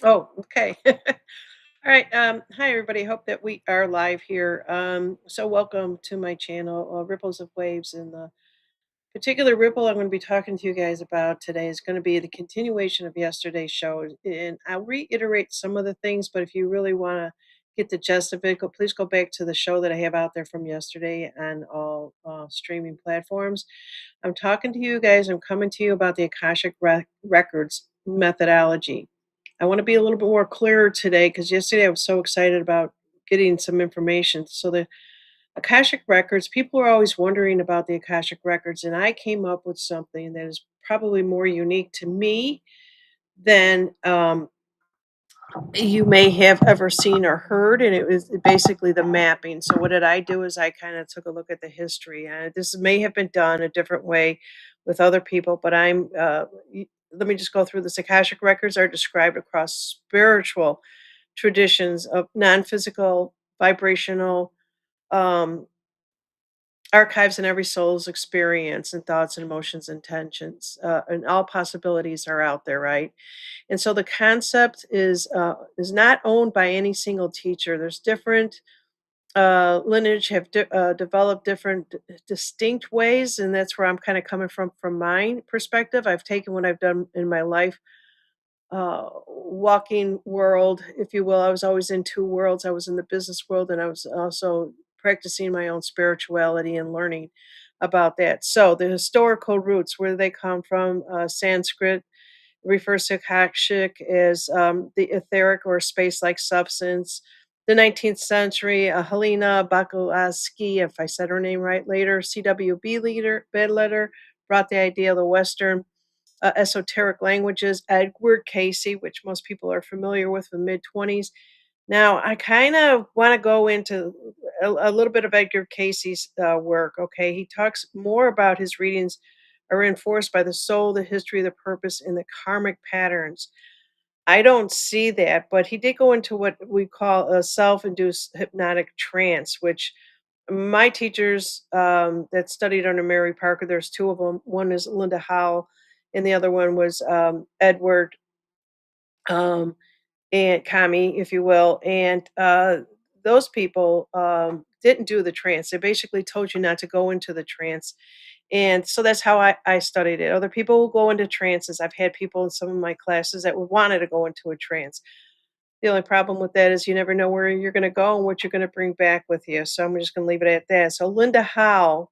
Oh, okay. All right. Hi, everybody. Hope that we are live here. So, welcome to my channel, Ripples of Waves. And the particular ripple I'm going to be talking to you guys about today is going to be the continuation of yesterday's show. And I'll reiterate some of the things, but if you really want to get the gist of it, please go back to the show that I have out there from yesterday on all streaming platforms. I'm talking to you guys. I'm coming to you about the Akashic Records methodology. I want to be a little bit more clearer today because yesterday I was so excited about getting some information. So the Akashic Records, people are always wondering about the Akashic Records, and I came up with something that is probably more unique to me than you may have ever seen or heard, and it was basically the mapping. So what did I do is I kind of took a look at the history. This may have been done a different way with other people, but let me just go through this. Akashic records are described across spiritual traditions of non-physical, vibrational, um, archives in every soul's experience and thoughts and emotions and tensions, and all possibilities are out there, right? And so the concept is not owned by any single teacher. There's different lineage have developed different distinct ways, and that's where I'm kind of coming from my perspective. I've taken what I've done in my life, walking world, if you will. I was always in two worlds. I was in the business world, and I was also practicing my own spirituality and learning about that. So the historical roots, where do they come from? Sanskrit refers to Akashic as the etheric or space-like substance. The 19th century, Helena Blavatsky, if I said her name right later, CWB leader, bedletter, brought the idea of the Western esoteric languages. Edward Casey, which most people are familiar with, in the mid 20s. Now, I kind of want to go into a little bit of Edgar Casey's work. Okay, he talks more about his readings are reinforced by the soul, the history, the purpose, and the karmic patterns. I don't see that, but he did go into what we call a self-induced hypnotic trance, which my teachers that studied under Mary Parker, there's two of them. One is Linda Howe, and the other one was Edward um, and Kami, if you will. And those people didn't do the trance. They basically told you not to go into the trance. And so that's how I studied it. Other people will go into trances. I've had people in some of my classes that wanted to go into a trance. The only problem with that is you never know where you're going to go and what you're going to bring back with you. So I'm just going to leave it at that. So Linda Howe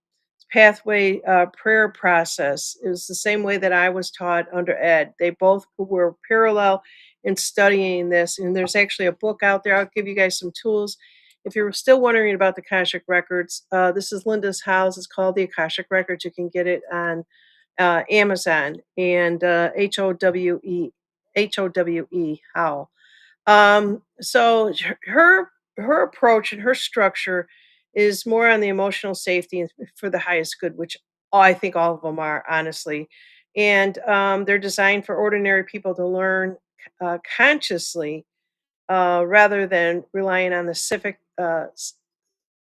pathway prayer process is the same way that I was taught under Ed. They both were parallel in studying this. And there's actually a book out there. I'll give you guys some tools. If you're still wondering about the Akashic Records, this is Linda's house. It's called the Akashic Records. You can get it on Amazon and HOWE Howe. So her approach and her structure is more on the emotional safety and for the highest good, which I think all of them are, honestly. And they're designed for ordinary people to learn consciously rather than relying on the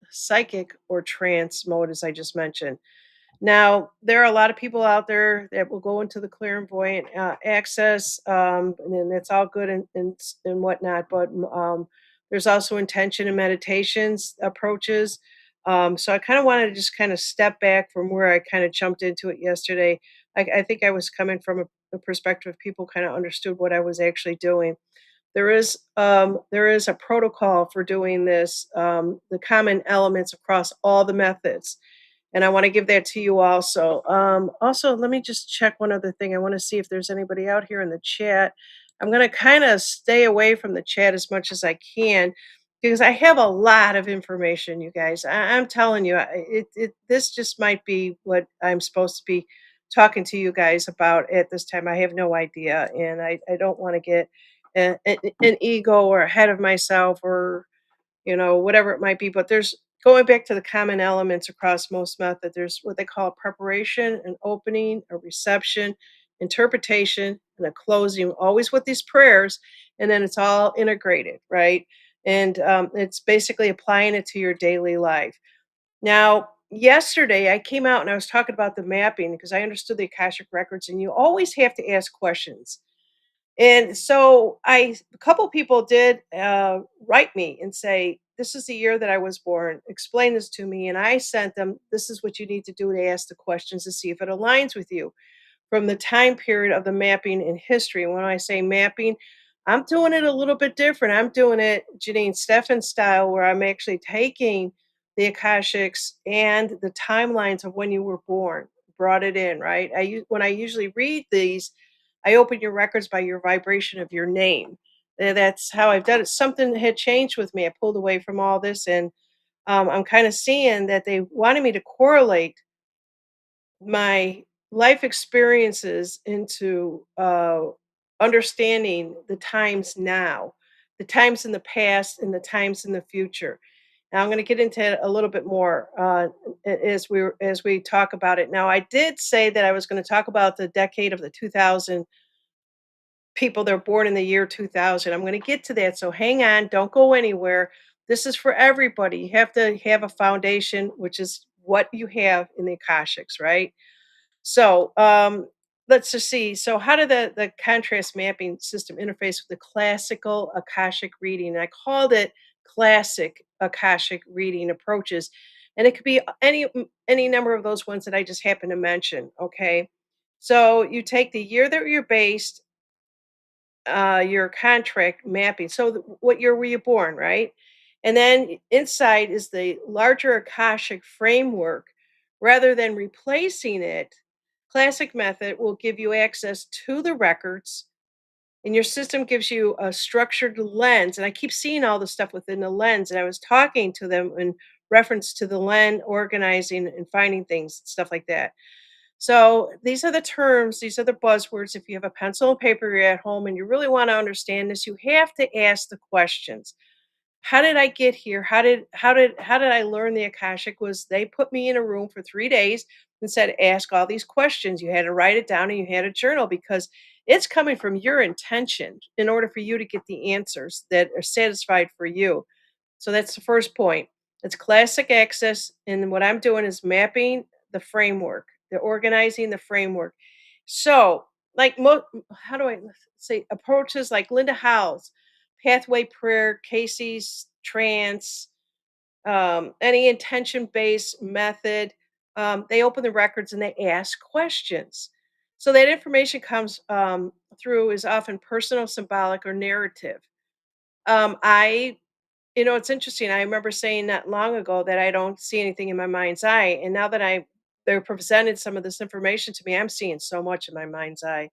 psychic or trance mode, as I just mentioned. Now, there are a lot of people out there that will go into the clairvoyant access, and then it's all good and whatnot. But there's also intention and meditations approaches. So I kind of wanted to just kind of step back from where I kind of jumped into it yesterday. I think I was coming from a perspective of people kind of understood what I was actually doing. There is a protocol for doing this. The common elements across all the methods, and I want to give that to you also. Also, let me just check one other thing. I want to see if there's anybody out here in the chat. I'm going to kind of stay away from the chat as much as I can because I have a lot of information, you guys. I'm telling you, this just might be what I'm supposed to be talking to you guys about at this time. I have no idea, and I don't want to get an ego or ahead of myself or whatever it might be. But there's going back to the common elements across most method. There's what they call a preparation, an opening, a reception, interpretation, and a closing. Always with these prayers, and then it's all integrated, right? And it's basically applying it to your daily life. Now, yesterday I came out and I was talking about the mapping because I understood the Akashic records, and you always have to ask questions And so a couple people did write me and say, "This is the year that I was born. Explain this to me." And I sent them, "This is what you need to do to ask the questions to see if it aligns with you from the time period of the mapping in history." And when I say mapping, I'm doing it a little bit different. I'm doing it Janine Steffen style, where I'm actually taking the Akashics and the timelines of when you were born, brought it in, right? When I usually read these, I open your records by your vibration of your name. That's how I've done it. Something had changed with me. I pulled away from all this, and I'm kind of seeing that they wanted me to correlate my life experiences into understanding the times now, the times in the past, and the times in the future. Now I'm going to get into it a little bit more as we talk about it. Now I did say that I was going to talk about the decade of the 2000 people that are born in the year 2000. I'm going to get to that, so hang on, don't go anywhere. This is for everybody. You have to have a foundation, which is what you have in the Akashics, right? So, let's just see. So, how did the contrast mapping system interface with the classical Akashic reading? And I called it classic Akashic reading approaches, and it could be any number of those ones that I just happen to mention. Okay, so you take the year that you're based, your contract mapping. So, what year were you born, right? And then inside is the larger Akashic framework. Rather than replacing it, classic method will give you access to the records, and your system gives you a structured lens. And I keep seeing all the stuff within the lens. And I was talking to them in reference to the lens, organizing and finding things, stuff like that. So these are the terms, these are the buzzwords. If you have a pencil and paper, you're at home and you really want to understand this, you have to ask the questions. How did I get here? How did I learn the Akashic? Was they put me in a room for 3 days and said, ask all these questions. You had to write it down and you had a journal, because it's coming from your intention in order for you to get the answers that are satisfied for you. So that's the first point. It's classic access. And what I'm doing is mapping the framework, the organizing the framework. So, like, how do I say approaches like Linda Howell's Pathway Prayer, Casey's Trance, any intention based method, they open the records and they ask questions. So that information comes through is often personal, symbolic, or narrative. I it's interesting. I remember saying not long ago that I don't see anything in my mind's eye, and now that they're presented some of this information to me, I'm seeing so much in my mind's eye.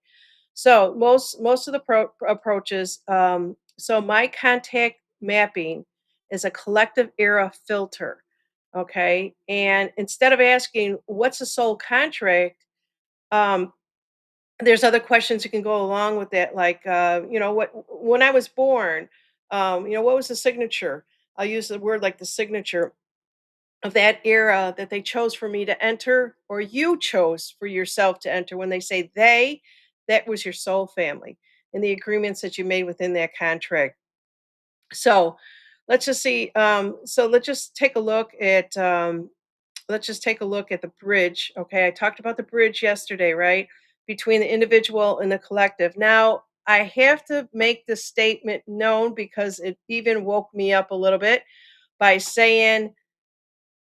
So most of the approaches. So my contact mapping is a collective era filter. Okay, and instead of asking what's a soul contract, um, there's other questions you can go along with that, like, what when I was born, what was the signature? I'll use the word like the signature of that era that they chose for me to enter, or you chose for yourself to enter. When they say they, that was your soul family and the agreements that you made within that contract. So let's just see. So let's just take a look at the bridge. Okay, I talked about the bridge yesterday, right? Between the individual and the collective. Now, I have to make this statement known because it even woke me up a little bit by saying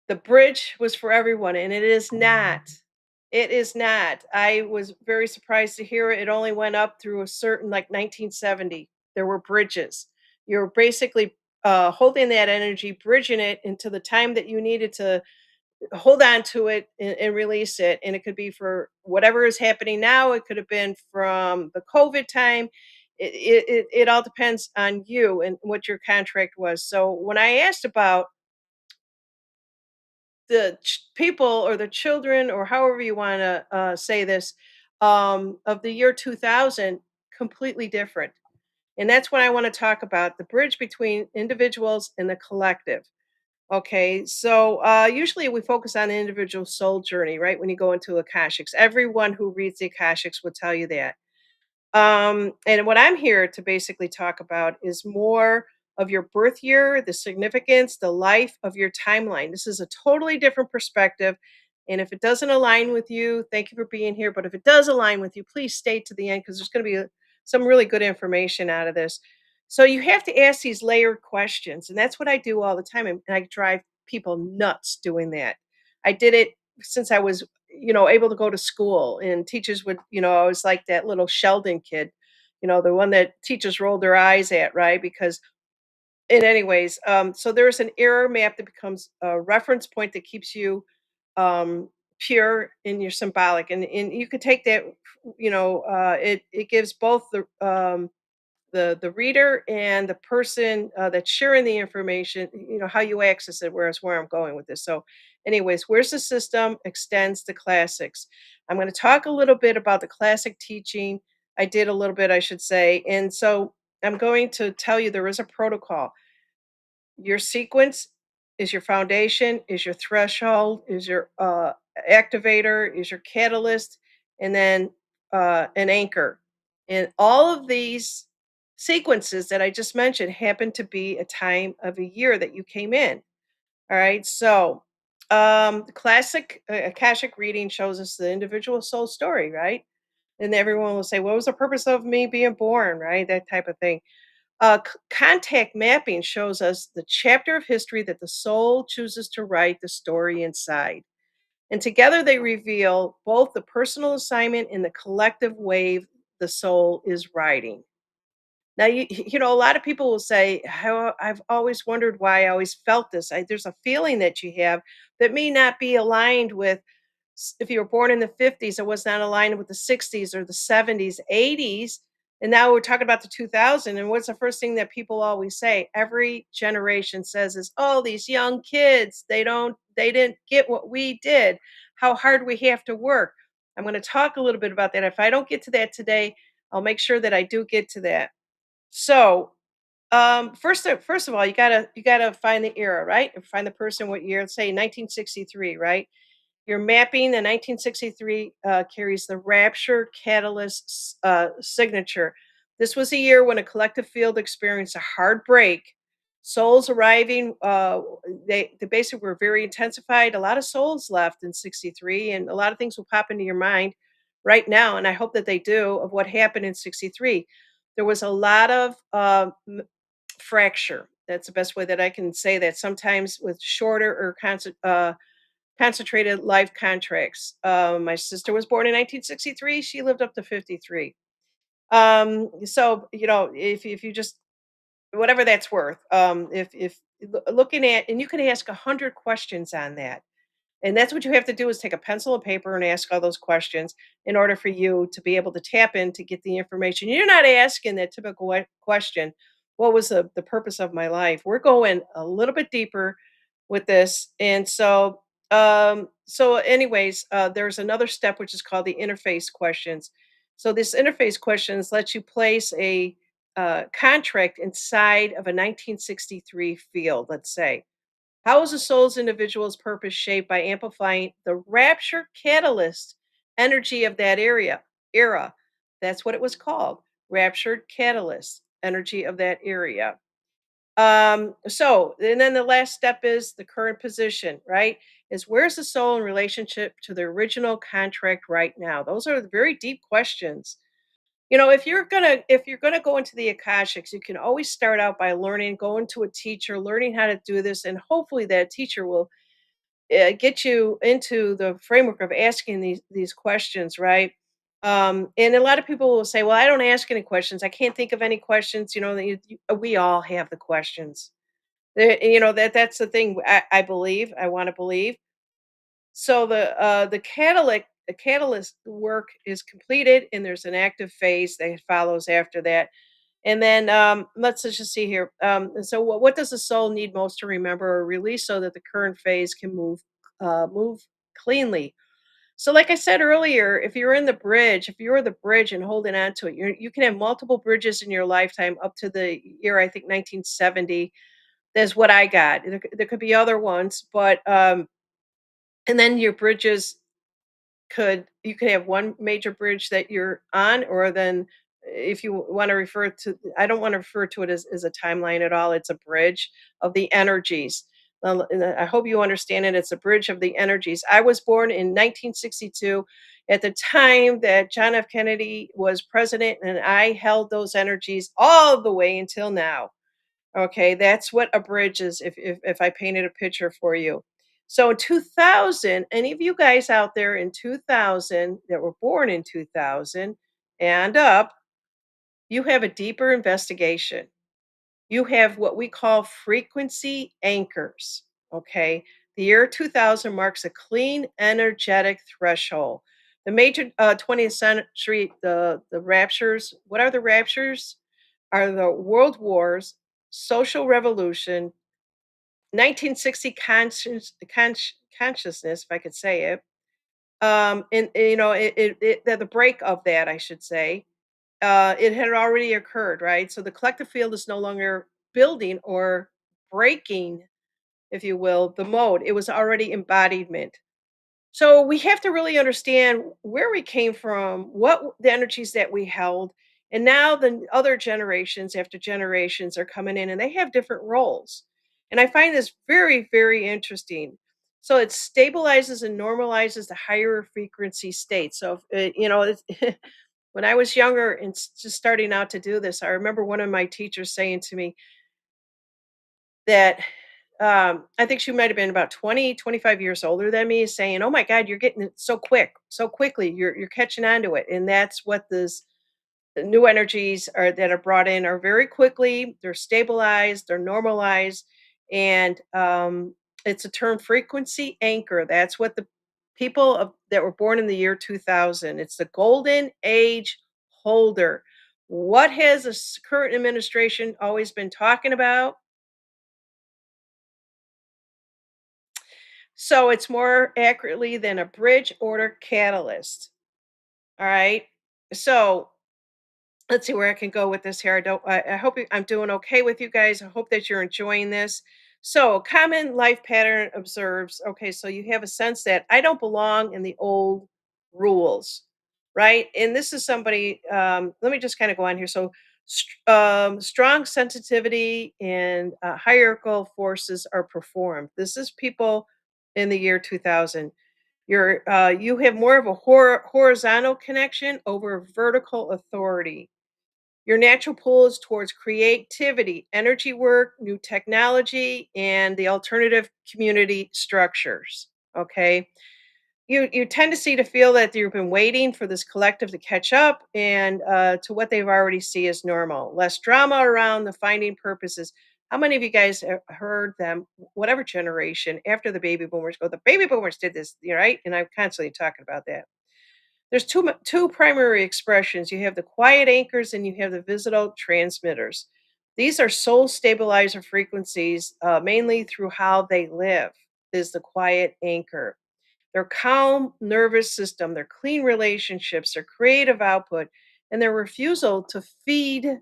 the bridge was for everyone, and it is not. It is not. I was very surprised to hear it. It only went up through a certain, like, 1970. There were bridges. You're basically holding that energy, bridging it into the time that you needed to hold on to it and release it. And it could be for whatever is happening now. It could have been from the COVID time. It all depends on you and what your contract was. So when I asked about the people or the children, or however you want to say this, of the year 2000, completely different. And that's what I want to talk about, the bridge between individuals and the collective. Okay, so usually we focus on the individual soul journey, right? When you go into Akashics, everyone who reads the Akashics will tell you that. And what I'm here to basically talk about is more of your birth year, the significance, the life of your timeline. This is a totally different perspective. And if it doesn't align with you, thank you for being here. But if it does align with you, please stay to the end, because there's going to be some really good information out of this. So you have to ask these layered questions, and that's what I do all the time, and I drive people nuts doing that. I did it since I was, able to go to school, and teachers would, I was like that little Sheldon kid, the one that teachers rolled their eyes at, right? Because and anyways, so there's an error map that becomes a reference point that keeps you pure in your symbolic, and you could take that, it gives both the reader and the person that's sharing the information, how you access it. Whereas where I'm going with this. So, anyways, where's the system extends the classics. I'm going to talk a little bit about the classic teaching. I did a little bit, I should say, and so I'm going to tell you there is a protocol. Your sequence is your foundation, is your threshold, is your activator, is your catalyst, and then an anchor. And all of these sequences that I just mentioned happen to be a time of a year that you came in. All right. So the classic Akashic reading shows us the individual soul story, right? And everyone will say, what was the purpose of me being born, right? That type of thing. Contact mapping shows us the chapter of history that the soul chooses to write the story inside. And together they reveal both the personal assignment and the collective wave the soul is riding. Now, a lot of people will say, how I've always wondered why I always felt this. There's a feeling that you have that may not be aligned with if you were born in the 50s, it was not aligned with the 60s or the 70s, 80s. And now we're talking about the 2000. And what's the first thing that people always say? Every generation says is, oh, these young kids, they didn't get what we did, how hard we have to work. I'm going to talk a little bit about that. If I don't get to that today, I'll make sure that I do get to that. So, first of all, you gotta find the era, right? And find the person, what year. Let's say 1963, right? You're mapping the 1963 carries the Rapture Catalyst signature. This was a year when a collective field experienced a hard break. Souls arriving, they basically were very intensified. A lot of souls left in 63, and a lot of things will pop into your mind right now. And I hope that they do of what happened in 63. There was a lot of fracture. That's the best way that I can say that. Sometimes with shorter or concentrated life contracts. My sister was born in 1963. She lived up to 53. So if you just whatever that's worth, if looking at, and you can ask 100 questions on that, and that's what you have to do is take a pencil and paper and ask all those questions in order for you to be able to tap in to get the information. You're not asking that typical question, what was the purpose of my life? We're going a little bit deeper with this. And so anyways, there's another step which is called the interface questions. So this interface questions lets you place a contract inside of a 1963 field, let's say. How is a soul's individual's purpose shaped by amplifying the rapture catalyst energy of that era? That's what it was called. Raptured catalyst energy of that area. So and then the last step is the current position, right? Is where's the soul in relationship to the original contract right now? Those are the very deep questions. If you're gonna go into the Akashics, you can always start out by learning, going to a teacher, learning how to do this, and hopefully that teacher will get you into the framework of asking these questions, right? And a lot of people will say, "Well, I don't ask any questions. I can't think of any questions." We all have the questions. That's the thing. I believe. I want to believe. So the catalyst work is completed, and there's an active phase that follows after that. And then let's just see here. So what does the soul need most to remember or release so that the current phase can move cleanly? So, like I said earlier, if you're in the bridge, if you're the bridge and holding on to it, you can have multiple bridges in your lifetime up to the year I think 1970. That's what I got. There could be other ones, but and then your bridges you could have one major bridge that you're on, or then if you want to refer to, I don't want to refer to it as a timeline at all. It's a bridge of the energies. And I hope you understand it. It's a bridge of the energies. I was born in 1962. at the time that John F. Kennedy was president, and I held those energies all the way until now. Okay, that's what a bridge is if I painted a picture for you. So in 2000, any of you guys out there in 2000 that were born in 2000 and up, you have a deeper investigation. You have what we call frequency anchors. Okay. The year 2000 marks a clean energetic threshold. The major 20th century, the raptures, what are the raptures? Are the world wars, social revolution, 1960 consciousness, if I could say it. And the break of that, I should say, it had already occurred, right? So the collective field is no longer building or breaking, if you will, the mode. It was already embodiment. So we have to really understand where we came from, the energies that we held, and now the other generations after generations are coming in and they have different roles. And I find this very, very interesting. So it stabilizes and normalizes the higher frequency state. So, when I was younger and just starting out to do this, I remember one of my teachers saying to me that I think she might have been about 20, 25 years older than me, saying, "Oh my God, you're getting it so quick, so quickly. You're catching on to it." And that's what the new energies are that are brought in are very quickly. They're stabilized, they're normalized, and it's a term frequency anchor. That's what the that were born in the year 2000. It's the golden age holder. What has the current administration always been talking about? So it's more accurately than a bridge order catalyst. All right. So let's see where I can go with this here. I hope I'm doing okay with you guys. I hope that you're enjoying this. So, common life pattern observes. Okay, so you have a sense that I don't belong in the old rules, right? And this is somebody. Let me just kind of go on here. So, strong sensitivity and hierarchical forces are performed. This is people in the year 2000. You have more of a horizontal connection over vertical authority. Your natural pull is towards creativity, energy work, new technology, and the alternative community structures. Okay. You tend to see to feel that you've been waiting for this collective to catch up and to what they've already see as normal. Less drama around the finding purposes. How many of you guys have heard them, whatever generation, after the baby boomers go, the baby boomers did this, right? And I'm constantly talking about that. There's two primary expressions. You have the quiet anchors and you have the visible transmitters. These are soul stabilizer frequencies, mainly through how they live, is the quiet anchor. Their calm nervous system, their clean relationships, their creative output, and their refusal to feed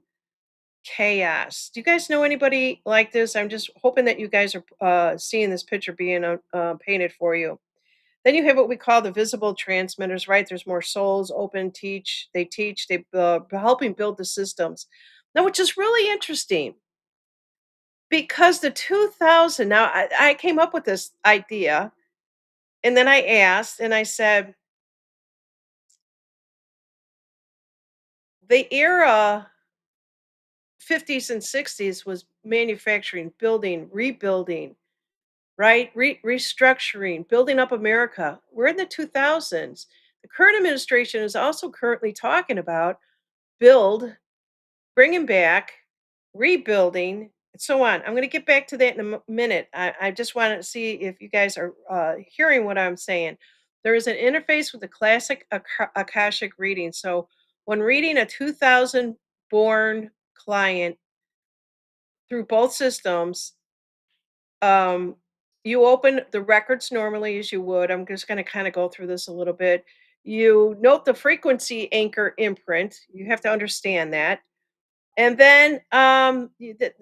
chaos. Do you guys know anybody like this? I'm just hoping that you guys are seeing this picture being painted for you. Then you have what we call the visible transmitters, right? There's more souls, open, teach, they helping build the systems. Now, which is really interesting because the 2000, now I came up with this idea and then I asked and I said, the era 50s and 60s was manufacturing, building, rebuilding, right? Restructuring, building up America. We're in the 2000s. The current administration is also currently talking about build, bringing back, rebuilding, and so on. I'm going to get back to that in a minute. I just want to see if you guys are hearing what I'm saying. There is an interface with the classic Akashic reading. So when reading a 2000 born client through both systems, um, you open the records normally as you would. I'm just going to kind of go through this a little bit. You note the frequency anchor imprint. You have to understand that. And then,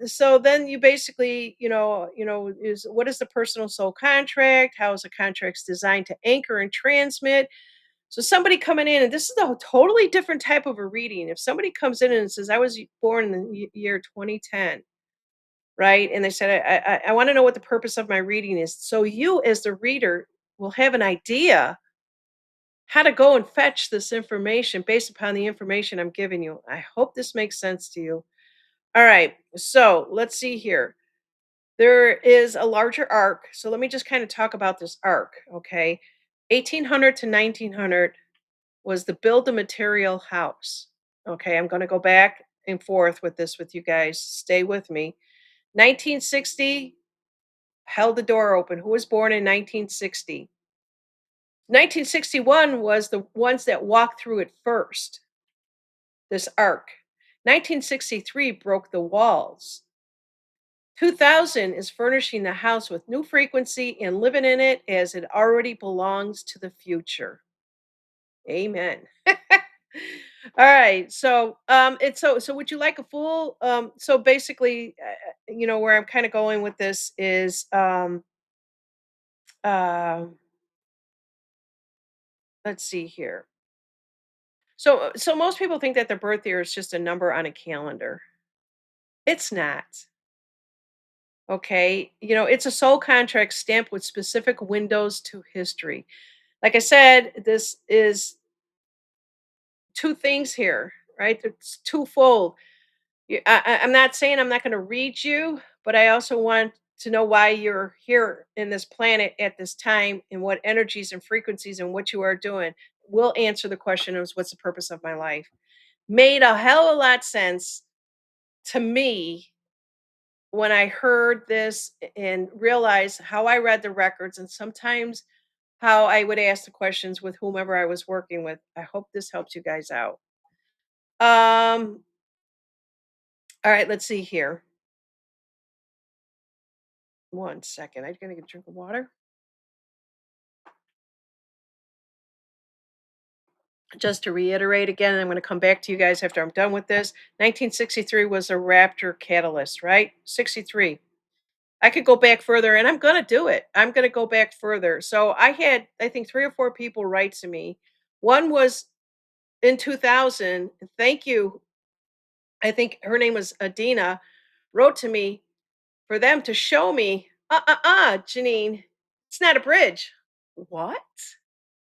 so then you basically, is what is the personal soul contract? How is the contracts designed to anchor and transmit? So somebody coming in, and this is a totally different type of a reading. If somebody comes in and says, "I was born in the year 2010," right? And they said, "I want to know what the purpose of my reading is." So you, as the reader, will have an idea how to go and fetch this information based upon the information I'm giving you. I hope this makes sense to you. All right, so let's see here. There is a larger arc. So let me just kind of talk about this arc, okay? 1800 to 1900 was the build a material house. Okay, I'm going to go back and forth with this with you guys. Stay with me. 1960 held the door open. Who was born in 1960? 1961 was the ones that walked through it first, this arc. 1963 broke the walls. 2000 is furnishing the house with new frequency and living in it as it already belongs to the future. Amen. All right. So, it's so would you like a full so basically where I'm kind of going with this is uh let's see here. So most people think that their birth year is just a number on a calendar. It's not. Okay? It's a soul contract stamped with specific windows to history. Like I said, this is two things here, right? It's twofold. I'm not saying I'm not going to read you, but I also want to know why you're here in this planet at this time and what energies and frequencies and what you are doing will answer the question of what's the purpose of my life. Made a hell of a lot sense to me when I heard this and realized how I read the records and sometimes how I would ask the questions with whomever I was working with. I hope this helps you guys out. Um, all right, let's see here. One second. I'm gonna get a drink of water. Just to reiterate again, I'm going to come back to you guys after I'm done with this. 1963 was a Raptor catalyst, right? 63. I could go back further and I'm going to do it. I'm going to go back further. So I had, I think, three or four people write to me. One was in 2000. Thank you. I think her name was Adina, wrote to me for them to show me, Janine, it's not a bridge. What?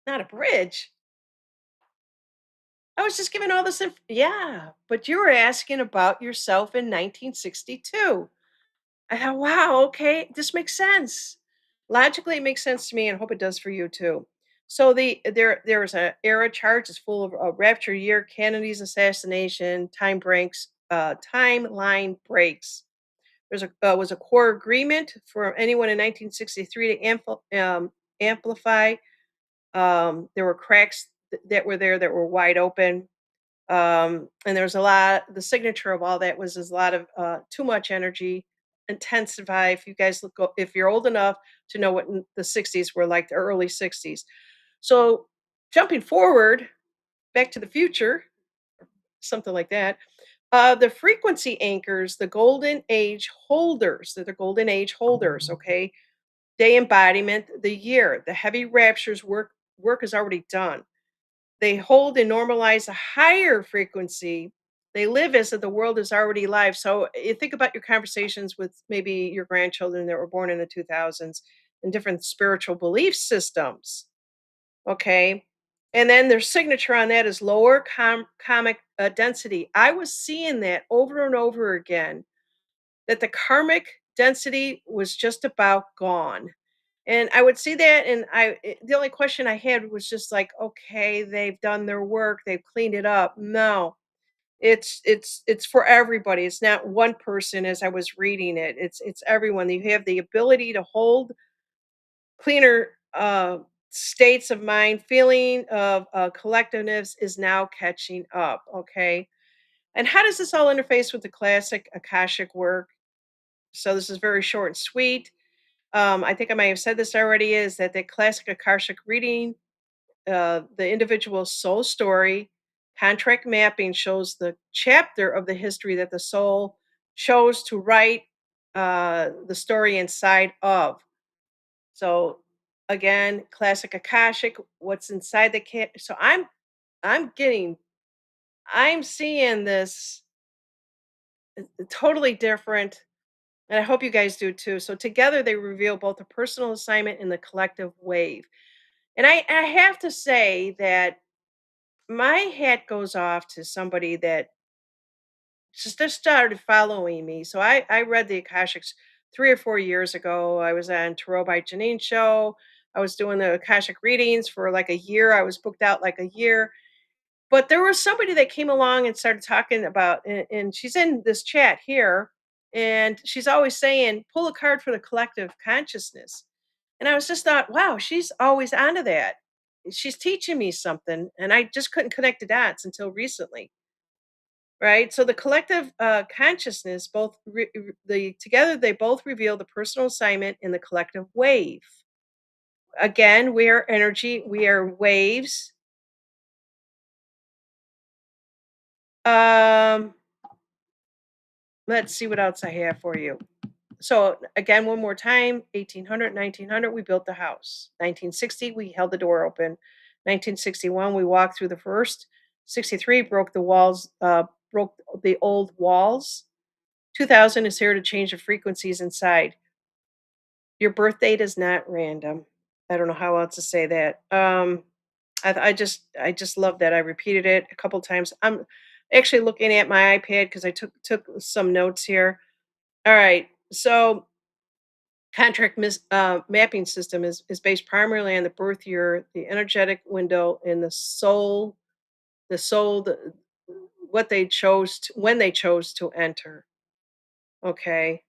Not a bridge. I was just giving all this yeah, but you were asking about yourself in 1962. I thought, wow, okay, this makes sense. Logically, it makes sense to me, and I hope it does for you too. So there's a era chart. It's full of rapture year, Kennedy's assassination, timeline breaks. There's a was a core agreement for anyone in 1963 to amplify. There were cracks that were there that were wide open, and there's a lot. The signature of all that was is a lot of too much energy, intensify. If you guys if you're old enough to know what the 60s were like, the early 60s. So jumping forward back to the future, something like that. The frequency anchors, the golden age holders, they're the golden age holders. Okay, they embodiment the year. The heavy raptures work is already done. They hold and normalize a higher frequency. They live as if the world is already live. So you think about your conversations with maybe your grandchildren that were born in the 2000s and different spiritual belief systems. Okay. And then their signature on that is lower comic density. I was seeing that over and over again, that the karmic density was just about gone. And I would see that, and the only question I had was just like, okay, they've done their work, they've cleaned it up. No, it's for everybody. It's not one person. As I was reading it, it's everyone. You have the ability to hold cleaner states of mind. Feeling of collectiveness is now catching up. Okay, and how does this all interface with the classic akashic work? So this is very short and sweet. I think I may have said this already, is that the classic Akashic reading, the individual soul story, contract mapping shows the chapter of the history that the soul chose to write the story inside of. So again, classic Akashic, what's inside the cat. So I'm getting, I'm seeing this totally different. And I hope you guys do too. So together they reveal both the personal assignment and the collective wave. And I have to say that my hat goes off to somebody that just started following me. So I read the Akashics 3 or 4 years ago. I was on Tarot by Janine show. I was doing the Akashic readings for like a year. I was booked out like a year. But there was somebody that came along and started talking about, and she's in this chat here, and she's always saying, pull a card for the collective consciousness. And I was just thought, wow, she's always onto that. She's teaching me something, and I just couldn't connect the dots until recently. Right. So the collective consciousness, the together, they both reveal the personal assignment in the collective wave. Again, we are energy, we are waves. Um, let's see what else I have for you. So again, one more time, 1800, 1900, we built the house. 1960, we held the door open. 1961, we walked through the first. 63, broke the walls, broke the old walls. 2000 is here to change the frequencies inside. Your birth date is not random. I don't know how else to say that. I just love that. I repeated it a couple times. I'm actually looking at my iPad because I took some notes here. All right. So mapping system is based primarily on the birth year, the energetic window, and the soul, what they chose to, when they chose to enter. Okay.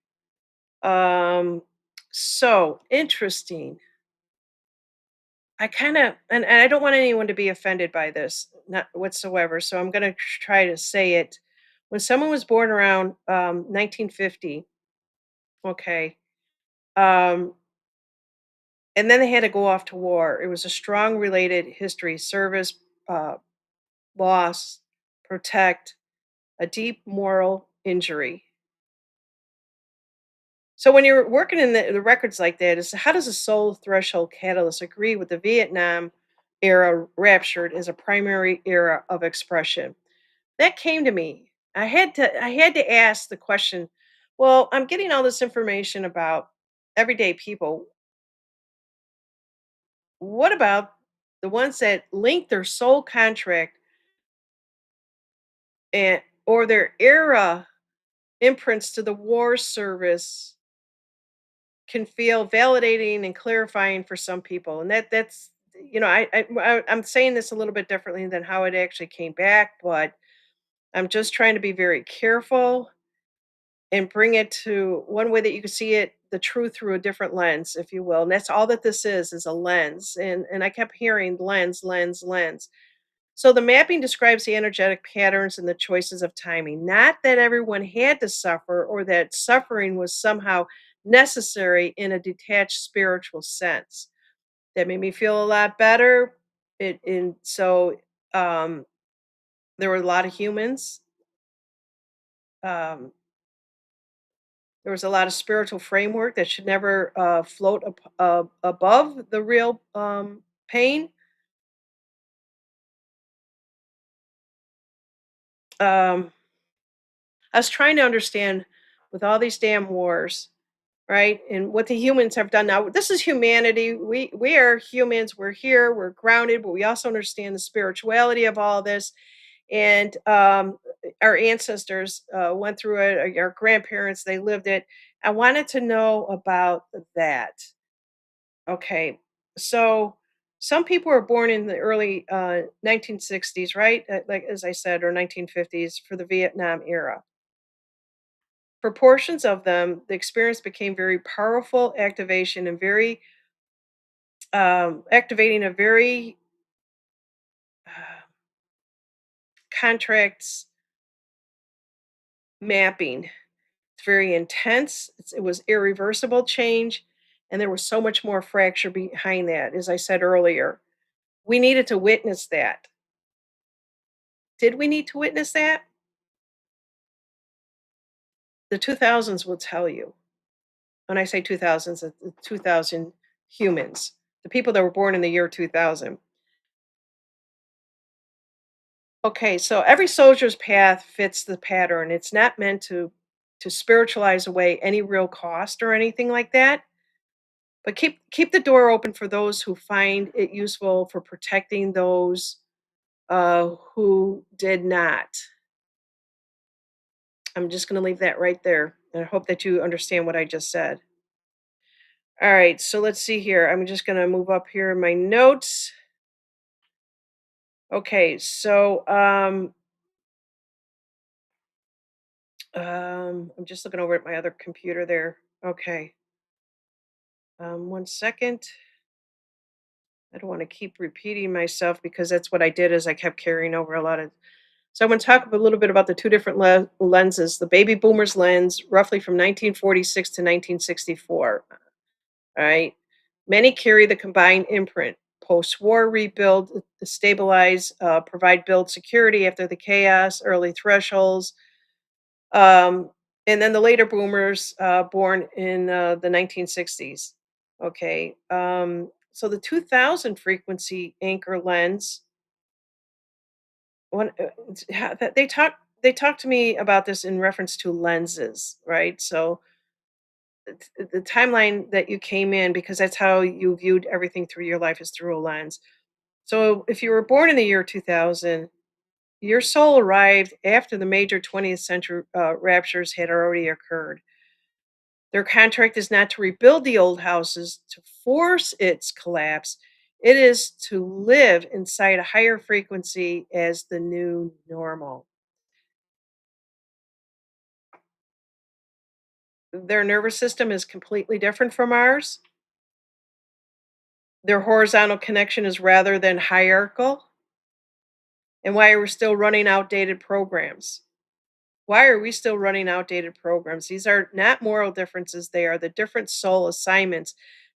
Um. So interesting. I kind of, and I don't want anyone to be offended by this, not whatsoever. So I'm going to try to say it. When someone was born around 1950, okay, um, and then they had to go off to war. It was a strong related history: service, uh, loss, protect, a deep moral injury. So when you're working in the records like that, is how does a soul threshold catalyst agree with the Vietnam era raptured as a primary era of expression? That came to me. I had to ask the question, well, I'm getting all this information about everyday people. What about the ones that link their soul contract and or their era imprints to the war service can feel validating and clarifying for some people. And that's I'm saying this a little bit differently than how it actually came back, but I'm just trying to be very careful and bring it to one way that you can see it, the truth through a different lens, if you will. And that's all that this is a lens. And I kept hearing lens, lens, lens. So the mapping describes the energetic patterns and the choices of timing, not that everyone had to suffer or that suffering was somehow necessary in a detached spiritual sense. That made me feel a lot better. It and so there were a lot of humans. Um, there was a lot of spiritual framework that should never float above the real pain. Um, I was trying to understand with all these damn wars, right? And what the humans have done now. This is humanity. We are humans. We're here. We're grounded, but we also understand the spirituality of all this. And our ancestors went through it. Our grandparents, they lived it. I wanted to know about that. Okay, so some people were born in the early 1960s, right? Like as I said, or 1950s for the Vietnam era. For portions of them, the experience became very powerful activation and very activating a very uh, contracts mapping. It's very intense. It was irreversible change, and there was so much more fracture behind that. As I said earlier, we needed to witness that. Did we need to witness that? The 2000s will tell you. When I say 2000s, it's the 2000 humans, the people that were born in the year 2000. Okay, so every soldier's path fits the pattern. It's not meant to spiritualize away any real cost or anything like that, But keep the door open for those who find it useful for protecting those who did not. I'm just going to leave that right there. And I hope that you understand what I just said. All right, so let's see here. I'm just going to move up here in my notes. Okay, so I'm just looking over at my other computer there. Okay, one second. I don't want to keep repeating myself because that's what I did is I kept carrying over a lot of. So I'm going to talk a little bit about the two different lenses. The baby boomers lens, roughly from 1946 to 1964. All right. Many carry the combined imprint. Post-war rebuild, stabilize, provide build security after the chaos, early thresholds, um, and then the later boomers, born in the 1960s. Okay. So the 2000 frequency anchor lens, they talk to me about this in reference to lenses, right? So the timeline that you came in, because that's how you viewed everything through your life is through a lens. So if you were born in the year 2000, your soul arrived after the major 20th century raptures had already occurred. Their contract is not to rebuild the old houses to force its collapse. It is to live inside a higher frequency as the new normal. Their nervous system is completely different from ours. Their horizontal connection is rather than hierarchical. And why are we still running outdated programs? Why are we still running outdated programs? These are not moral differences, they are the different soul assignments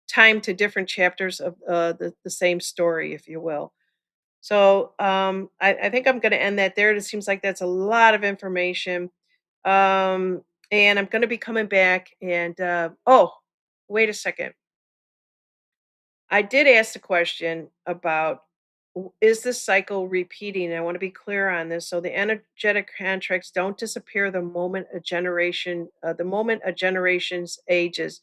timed to different chapters of the same story, if you will. So I think I'm going to end that there. It seems like that's a lot of information. Um, and I'm going to be coming back. And oh, wait a second. I did ask the question about is this cycle repeating? I want to be clear on this. So the energetic contracts don't disappear the moment a generation's ages.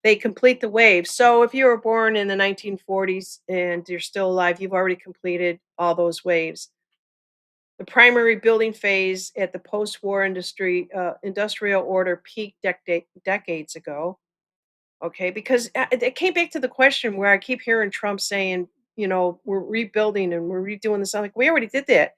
They complete the wave. So if you were born in the 1940s and you're still alive, you've already completed all those waves. The primary building phase at the post-war industrial order peaked decades ago. Okay, because it came back to the question where I keep hearing Trump saying, we're rebuilding and we're redoing this. I'm like, we already did that,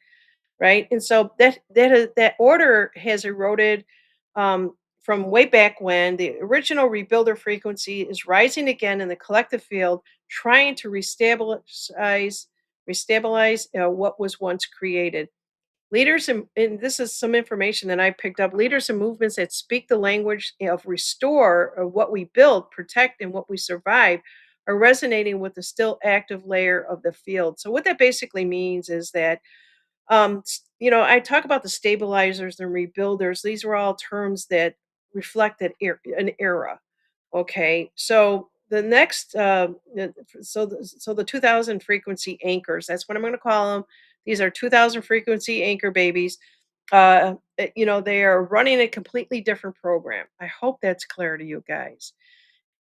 right? And so that order has eroded from way back when. The original rebuilder frequency is rising again in the collective field, trying to restabilize what was once created. Leaders and this is some information that I picked up. Leaders and movements that speak the language of restore, or what we build, protect, and what we survive are resonating with the still active layer of the field. So what that basically means is that I talk about the stabilizers and rebuilders. These are all terms that reflect an era. Okay, so the next, so the 2000 frequency anchors. That's what I'm going to call them. These are 2000 frequency anchor babies. They are running a completely different program. I hope that's clear to you guys.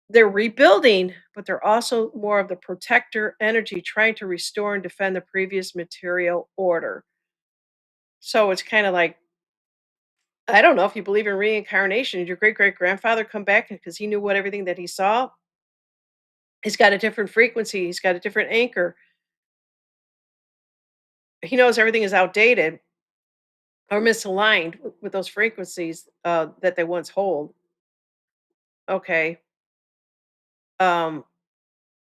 They're rebuilding, but they're also more of the protector energy, trying to restore and defend the previous material order. So it's kind of like, I don't know if you believe in reincarnation. Did your great great grandfather come back because he knew what everything that he saw? He's got a different frequency. He's got a different anchor. He knows everything is outdated or misaligned with those frequencies that they once hold. Okay. Um,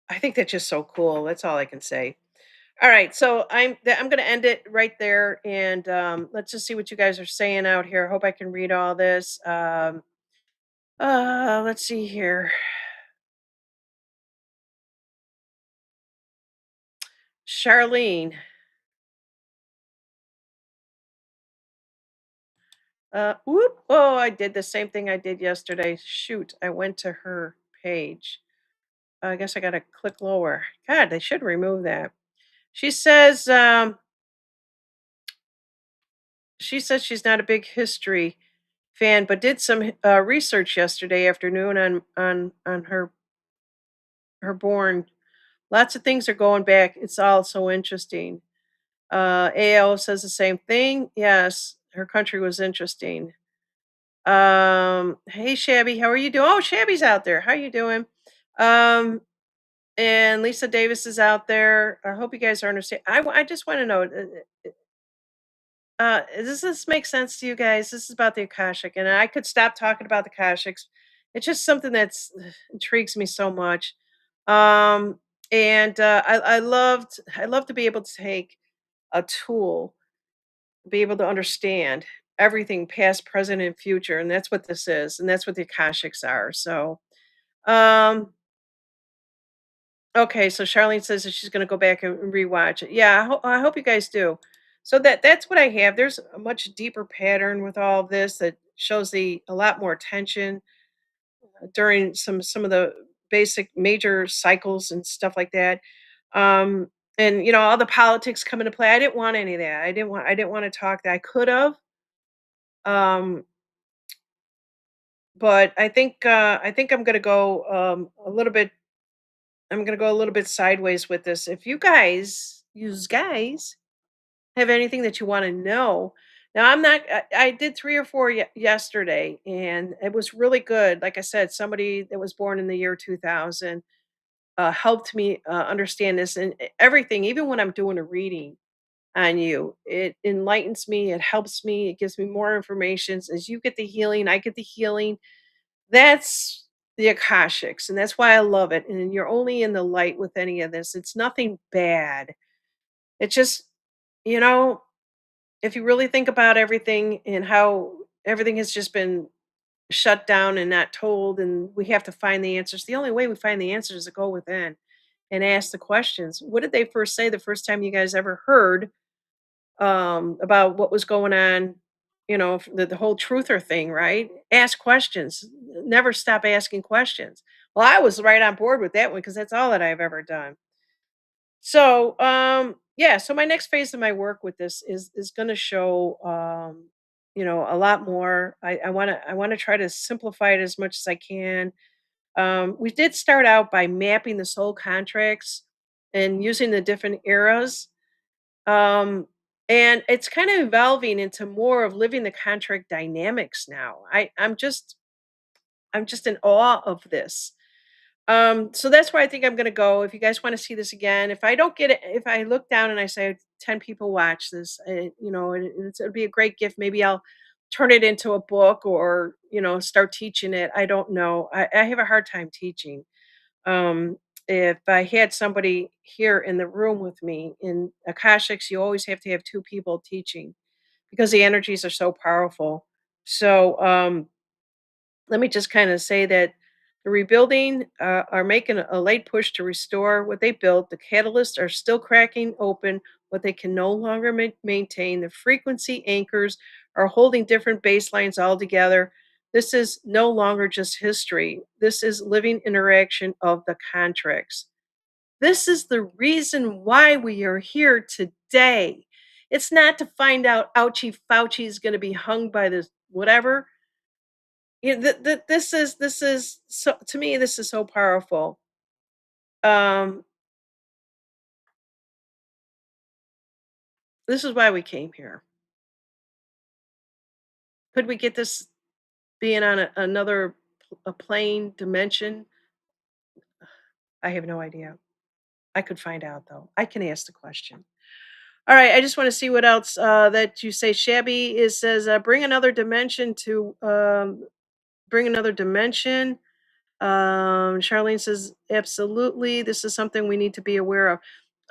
I think that's just so cool. That's all I can say. All right, so I'm going to end it right there, and let's just see what you guys are saying out here. I hope I can read all this. Let's see here. Charlene. Whoop. Oh, I did the same thing I did yesterday. Shoot, I went to her page. I guess I got to click lower. God, they should remove that. She says, she's not a big history fan, but did some research yesterday afternoon on her her born. Lots of things are going back. It's all so interesting. AO says the same thing. Yes, her country was interesting. Hey Shabby, how are you doing? Oh, Shabby's out there. How you doing? Um, and Lisa Davis is out there. I hope you guys are understand. I just want to know. Does this make sense to you guys? This is about the Akashic, and I could stop talking about the Akashics. It's just something that's intrigues me so much. Um, and I love to be able to take a tool, be able to understand everything past, present, and future, and that's what this is, and that's what the Akashics are. So, um, okay, so Charlene says that she's gonna go back and rewatch it. Yeah, I hope you guys do. So that's what I have. There's a much deeper pattern with all of this that shows the a lot more tension during some of the basic major cycles and stuff like that. Um, and you know, all the politics come into play. I didn't want any of that. I didn't want to talk that. I could have. Um, but I think I'm gonna go a little bit I'm gonna go a little bit sideways with this. If you guys, use guys, have anything that you want to know, now I'm not. I did 3 or 4 yesterday, and it was really good. Like I said, somebody that was born in the year 2000 helped me understand this and everything. Even when I'm doing a reading on you, it enlightens me. It helps me. It gives me more information. As you get the healing, I get the healing. That's the Akashics, and that's why I love it, and you're only in the light with any of this. It's nothing bad. It's just, you know, if you really think about everything and how everything has just been shut down and not told, and we have to find the answers. The only way we find the answers is to go within and ask the questions. What did they first say the first time you guys ever heard about what was going on, you know, the whole truther thing, right? Ask questions. Never stop asking questions. Well, I was right on board with that one because that's all that I've ever done. So, yeah, so my next phase of my work with this is going to show you know, a lot more. I want to try to simplify it as much as I can. We did start out by mapping the soul contracts and using the different eras, um, and it's kind of evolving into more of living the contract dynamics now. I'm just in awe of this. So that's where I think I'm gonna go. If you guys want to see this again, if I don't get it, if I look down and I say 10 people watch this, you know, it'll be a great gift. Maybe I'll turn it into a book or, you know, start teaching it. I don't know. I have a hard time teaching. Um, if I had somebody here in the room with me in Akashics, you always have to have two people teaching because the energies are so powerful. So let me just kind of say that the rebuilding are making a late push to restore what they built. The catalysts are still cracking open what they can no longer maintain. The frequency anchors are holding different baselines all together. This is no longer just history. This is living interaction of the contracts. This is the reason why we are here today. It's not to find out ouchie Fauci is going to be hung by this whatever. Yeah, this is so to me, this is so powerful. Um, this is why we came here. Could we get this being on another a plane dimension? I have no idea. I could find out though. I can ask the question. All right, I just want to see what else that you say. Shabby is says bring another dimension to bring another dimension. Charlene says, absolutely. This is something we need to be aware of.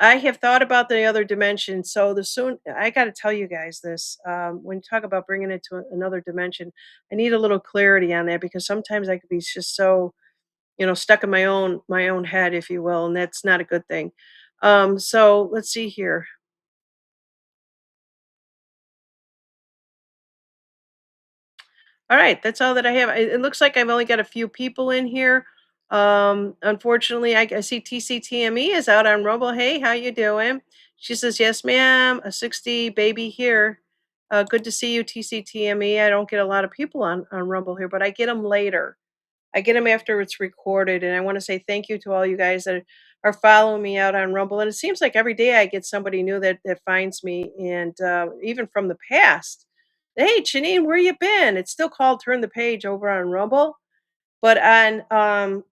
I have thought about the other dimension. So the soon I got to tell you guys this. When you talk about bringing it to another dimension, I need a little clarity on that because sometimes I could be just so, you know, stuck in my own head, if you will, and that's not a good thing. So let's see here. All right, that's all that I have. It looks like I've only got a few people in here. Unfortunately, I see TCTME is out on Rumble. Hey, how you doing? She says, yes, ma'am. A 60 baby here. Good to see you, TCTME. I don't get a lot of people on Rumble here, but I get them later. I get them after it's recorded, and I want to say thank you to all you guys that are following me out on Rumble. And it seems like every day I get somebody new that finds me, and even from the past. Hey, Janine, where you been? It's still called Turn the Page over on Rumble, but on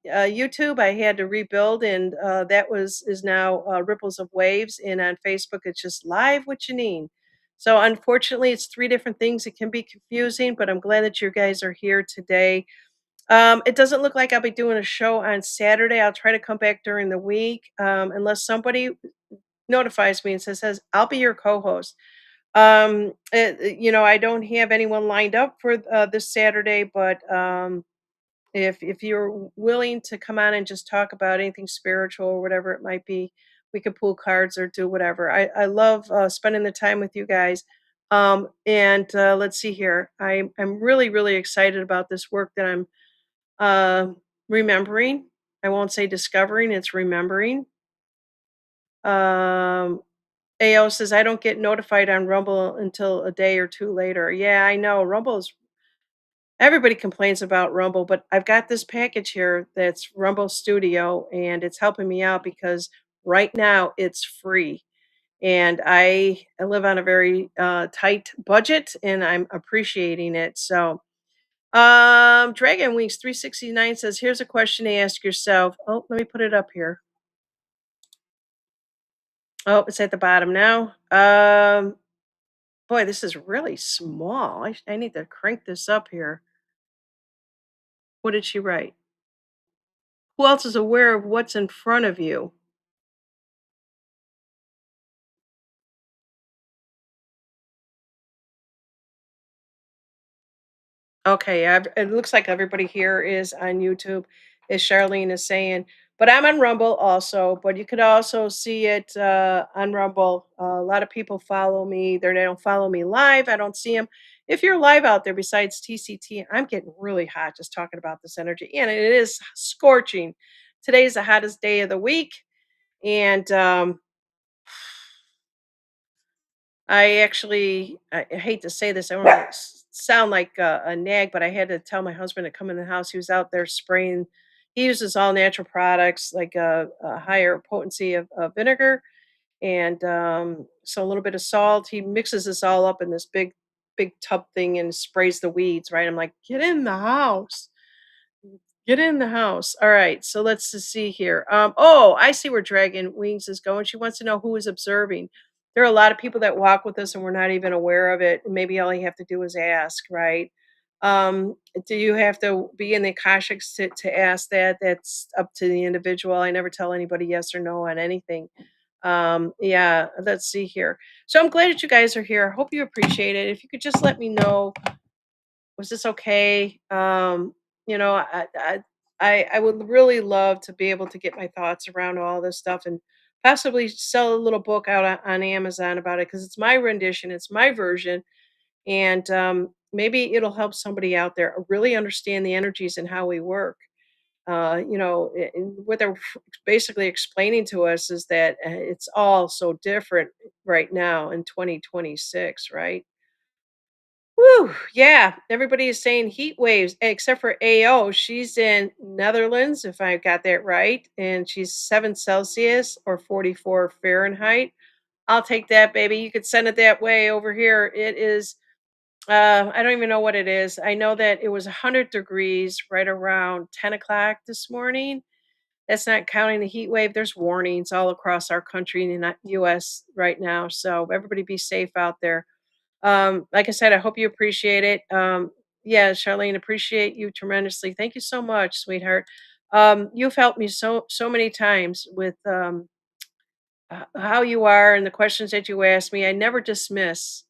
YouTube, I had to rebuild, and that was is now Ripples of Waves. And on Facebook, it's just Live with Janine. So unfortunately, it's three different things. It can be confusing, but I'm glad that you guys are here today. It doesn't look like I'll be doing a show on Saturday. I'll try to come back during the week, unless somebody notifies me and says, "I'll be your co-host." I don't have anyone lined up for this Saturday, but if you're willing to come on and just talk about anything spiritual or whatever it might be, we could pull cards or do whatever. I love spending the time with you guys. And let's see here. I'm really really excited about this work that I'm uh, remembering. I won't say discovering, it's remembering. Um, AO says, I don't get notified on Rumble until a day or two later. Yeah, I know. Everybody complains about Rumble, but I've got this package here that's Rumble Studio, and it's helping me out because right now it's free. And I live on a very tight budget, and I'm appreciating it. So, Dragon Wings 369 says, here's a question to ask yourself. Oh, let me put it up here. Oh, it's at the bottom now. Boy, this is really small. I need to crank this up here. What did she write? Who else is aware of what's in front of you? Okay, yeah, it looks like everybody here is on YouTube, as Charlene is saying. But I'm on Rumble also, but you could also see it on Rumble. A lot of people follow me. They don't follow me live. I don't see them. If you're live out there, besides TCT, I'm getting really hot just talking about this energy. And it is scorching. Today's the hottest day of the week. And I hate to say this. I don't want to sound like a nag, but I had to tell my husband to come in the house. He was out there spraying. He uses all natural products, like a higher potency of vinegar, and so a little bit of salt. He mixes this all up in this big tub thing and sprays the weeds. Right? I'm like, get in the house. Get in the house. All right. So let's just see here. Oh, I see where Dragon Wings is going. She wants to know who is observing. There are a lot of people that walk with us and we're not even aware of it. Maybe all you have to do is ask, right? Do you have to be in the Akashics to ask that? That's up to the individual. I never tell anybody yes or no on anything. Yeah, let's see here. So I'm glad that you guys are here. Hope you appreciate it. If you could just let me know, was this okay? You know, I would really love to be able to get my thoughts around all this stuff and possibly sell a little book out on Amazon about it because it's my rendition, it's my version, and maybe it'll help somebody out there really understand the energies and how we work. What they're basically explaining to us is that it's all so different right now in 2026, right? Whew, yeah, everybody is saying heat waves except for AO. She's in Netherlands, if I got that right, and she's 7 Celsius or 44 Fahrenheit. I'll take that, baby. You could send it that way over here. It is, I don't even know what it is. I know that it was 100 degrees right around 10 o'clock this morning. That's not counting the heat wave. There's warnings all across our country in the US right now. So everybody be safe out there. Like I said, I hope you appreciate it. Yeah, Charlene, appreciate you tremendously. Thank you so much, sweetheart. You've helped me so many times with how you are and the questions that you ask me. I never dismiss.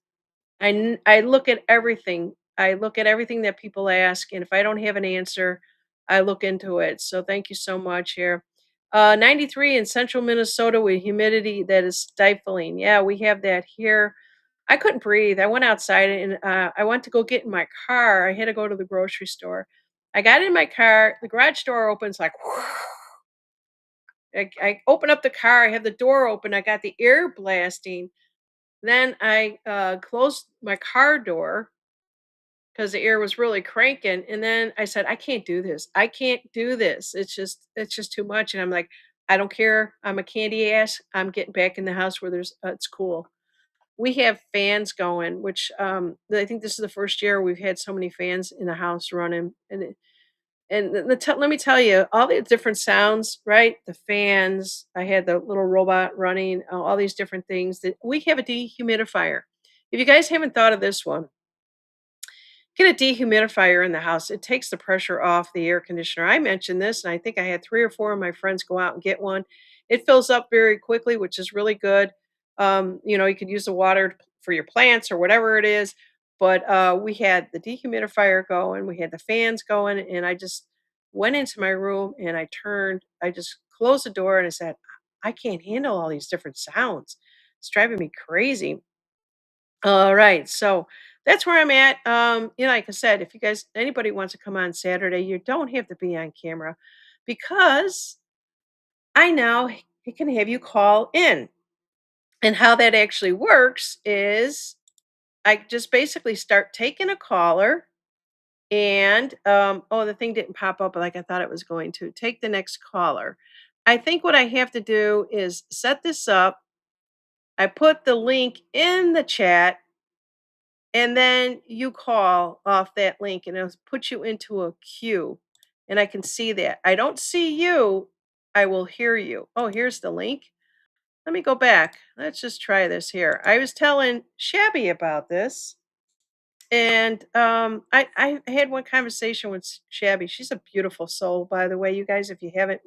I look at everything. I look at everything that people ask, and if I don't have an answer, I look into it. So thank you so much here. 93 in central Minnesota with humidity that is stifling. Yeah, we have that here. I couldn't breathe. I went outside and I went to go get in my car. I had to go to the grocery store. I got in my car. The garage door opens like, I open up the car. I have the door open. I got the air blasting. Then I closed my car door because the air was really cranking. And then I said, I can't do this. I can't do this. It's just too much. And I'm like, I don't care. I'm a candy ass. I'm getting back in the house where there's it's cool. We have fans going, which I think this is the first year we've had so many fans in the house running. And let me tell you, all the different sounds, right? The fans. I had the little robot running. All these different things. That we have a dehumidifier. If you guys haven't thought of this one, get a dehumidifier in the house. It takes the pressure off the air conditioner. I mentioned this, and I think I had 3 or 4 of my friends go out and get one. It fills up very quickly, which is really good. You could use the water for your plants or whatever it is. But we had the dehumidifier going, we had the fans going, and I just went into my room and I just closed the door and I said, I can't handle all these different sounds. It's driving me crazy. All right. So that's where I'm at. Like I said, if you guys anybody wants to come on Saturday, you don't have to be on camera because I now can have you call in. And how that actually works is I just basically start taking a caller and the thing didn't pop up like I thought it was going to. Take the next caller. I think what I have to do is set this up. I put the link in the chat and then you call off that link and it'll put you into a queue. And I can see that. I don't see you. I will hear you. Oh, here's the link. Let me go back. Let's just try this here. I was telling Shabby about this. And I had one conversation with Shabby. She's a beautiful soul, by the way. You guys, if you haven't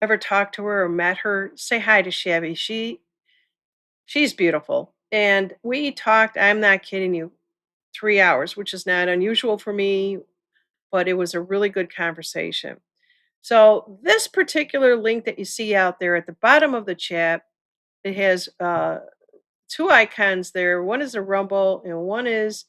ever talked to her or met her, say hi to Shabby. She's beautiful. And we talked, I'm not kidding you, 3 hours, which is not unusual for me, but it was a really good conversation. So, this particular link that you see out there at the bottom of the chat, it has two icons there. One is a Rumble and one is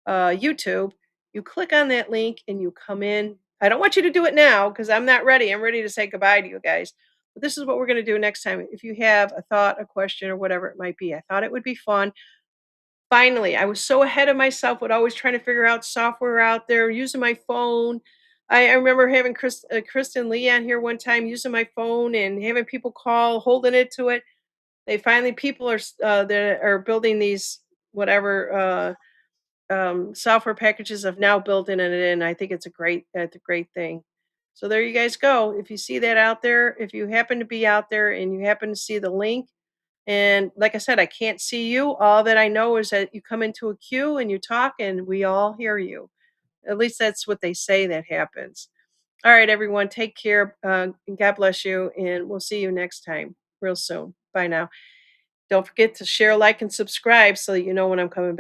YouTube. You click on that link and you come in. I don't want you to do it now because I'm not ready. I'm ready to say goodbye to you guys. But this is what we're going to do next time. If you have a thought, a question, or whatever it might be, I thought it would be fun. Finally, I was so ahead of myself with always trying to figure out software out there, using my phone. I remember having Kristen Lee on here one time using my phone and having people call, holding it to it. They finally people are that are building these whatever software packages have now built in it, and I think it's a great thing. So there you guys go. If you see that out there, if you happen to be out there and you happen to see the link, and like I said, I can't see you. All that I know is that you come into a queue and you talk, and we all hear you. At least that's what they say that happens. All right, everyone, take care. And God bless you, and we'll see you next time, real soon. Bye now. Don't forget to share, like, and subscribe so that you know when I'm coming back.